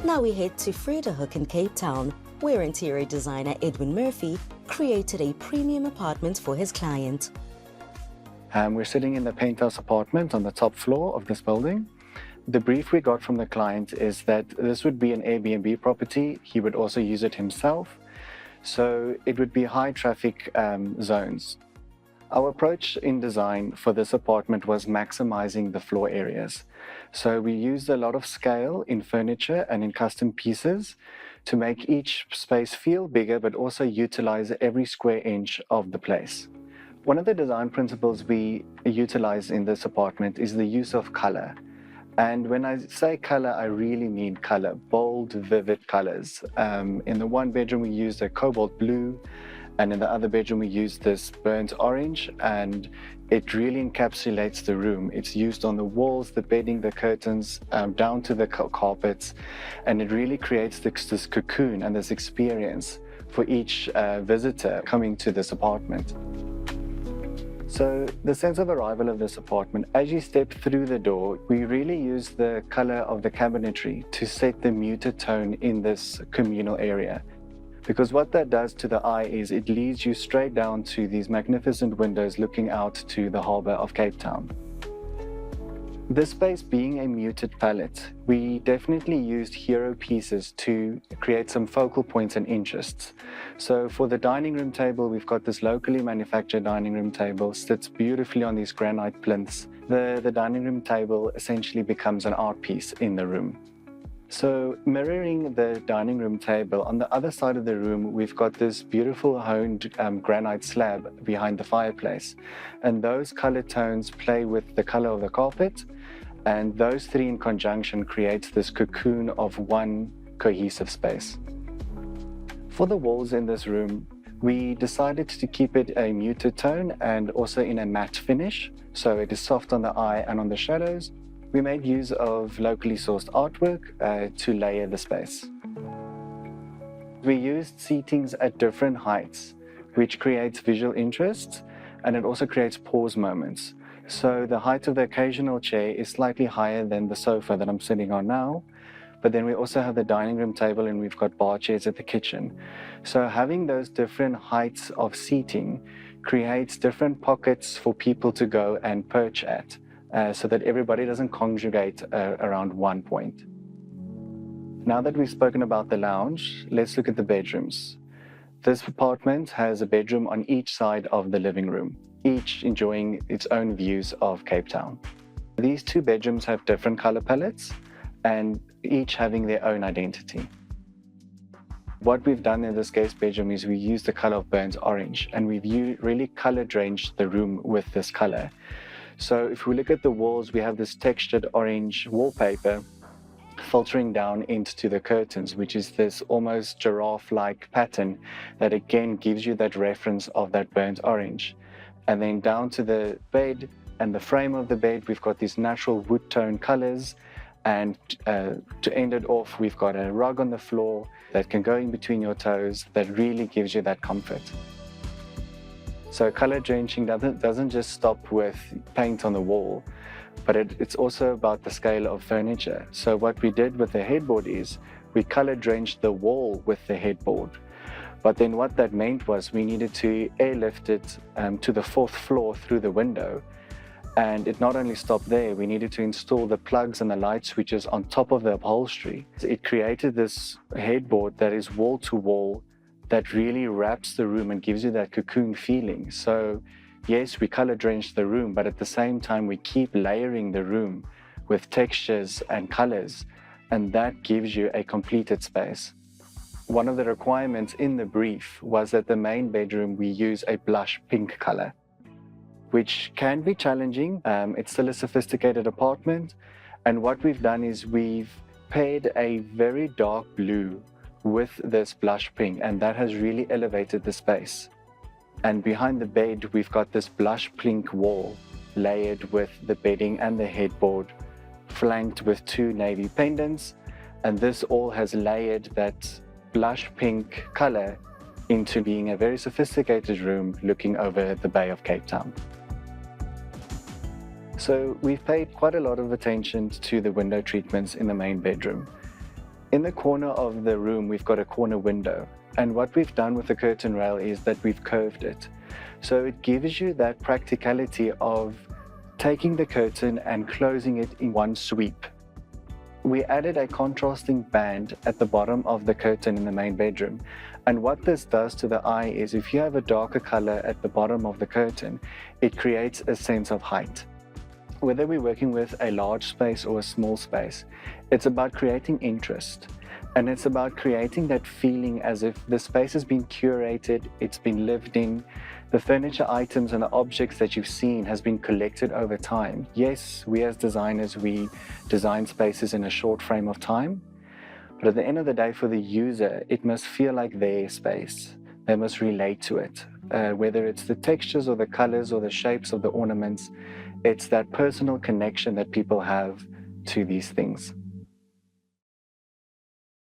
Now we head to Fresnaye in Cape Town, where interior designer Edwin Murphy created a premium apartment for his client. We're sitting in the penthouse apartment on the top floor of this building. The brief we got from the client is that this would be an Airbnb property. He would also use it himself. So it would be high traffic zones. Our approach in design for this apartment was maximizing the floor areas. So we used a lot of scale in furniture and in custom pieces to make each space feel bigger, but also utilize every square inch of the place. One of the design principles we utilize in this apartment is the use of color. And when I say color, I really mean color, bold, vivid colors. In the one bedroom, we used a cobalt blue, and in the other bedroom, we used this burnt orange, and it really encapsulates the room. It's used on the walls, the bedding, the curtains, down to the carpets, and it really creates this cocoon and this experience for each visitor coming to this apartment. So the sense of arrival of this apartment, as you step through the door, we really use the color of the cabinetry to set the muted tone in this communal area. Because what that does to the eye is it leads you straight down to these magnificent windows looking out to the harbor of Cape Town. This space being a muted palette, we definitely used hero pieces to create some focal points and interests. So for the dining room table, we've got this locally manufactured dining room table, sits beautifully on these granite plinths. The dining room table essentially becomes an art piece in the room. So mirroring the dining room table, on the other side of the room, we've got this beautiful honed granite slab behind the fireplace. And those color tones play with the color of the carpet. And those three in conjunction creates this cocoon of one cohesive space. For the walls in this room, we decided to keep it a muted tone and also in a matte finish. So it is soft on the eye and on the shadows. We made use of locally sourced artwork to layer the space. We used seatings at different heights, which creates visual interest, and it also creates pause moments. So the height of the occasional chair is slightly higher than the sofa that I'm sitting on now, but then we also have the dining room table and we've got bar chairs at the kitchen. So having those different heights of seating creates different pockets for people to go and perch at. So that everybody doesn't congregate around one point. Now that we've spoken about the lounge, let's look at the bedrooms. This apartment has a bedroom on each side of the living room, each enjoying its own views of Cape Town. These two bedrooms have different color palettes and each having their own identity. What we've done in this guest bedroom is we used the color of burnt orange, and we've really color drenched the room with this color. So if we look at the walls, we have this textured orange wallpaper filtering down into the curtains, which is this almost giraffe-like pattern that again gives you that reference of that burnt orange. And then down to the bed and the frame of the bed, we've got these natural wood tone colors. And to end it off, we've got a rug on the floor that can go in between your toes that really gives you that comfort. So color drenching doesn't just stop with paint on the wall, but it's also about the scale of furniture. So what we did with the headboard is we color drenched the wall with the headboard. But then what that meant was we needed to airlift it to the fourth floor through the window. And it not only stopped there, we needed to install the plugs and the light switches on top of the upholstery. It created this headboard that is wall to wall, that really wraps the room and gives you that cocoon feeling. So yes, we color drench the room, but at the same time, we keep layering the room with textures and colors, and that gives you a completed space. One of the requirements in the brief was that the main bedroom, we use a blush pink color, which can be challenging. It's still a sophisticated apartment. And what we've done is we've paired a very dark blue with this blush pink, and that has really elevated the space. And behind the bed, we've got this blush pink wall layered with the bedding and the headboard, flanked with two navy pendants. And this all has layered that blush pink color into being a very sophisticated room looking over the Bay of Cape Town. So we've paid quite a lot of attention to the window treatments in the main bedroom. In the corner of the room, we've got a corner window. And what we've done with the curtain rail is that we've curved it. So it gives you that practicality of taking the curtain and closing it in one sweep. We added a contrasting band at the bottom of the curtain in the main bedroom. And what this does to the eye is if you have a darker color at the bottom of the curtain, it creates a sense of height. Whether we're working with a large space or a small space, it's about creating interest. And it's about creating that feeling as if the space has been curated, it's been lived in, the furniture items and the objects that you've seen has been collected over time. Yes, we as designers, we design spaces in a short frame of time, but at the end of the day for the user, it must feel like their space. They must relate to it. Whether it's the textures or the colors or the shapes of the ornaments, it's that personal connection that people have to these things.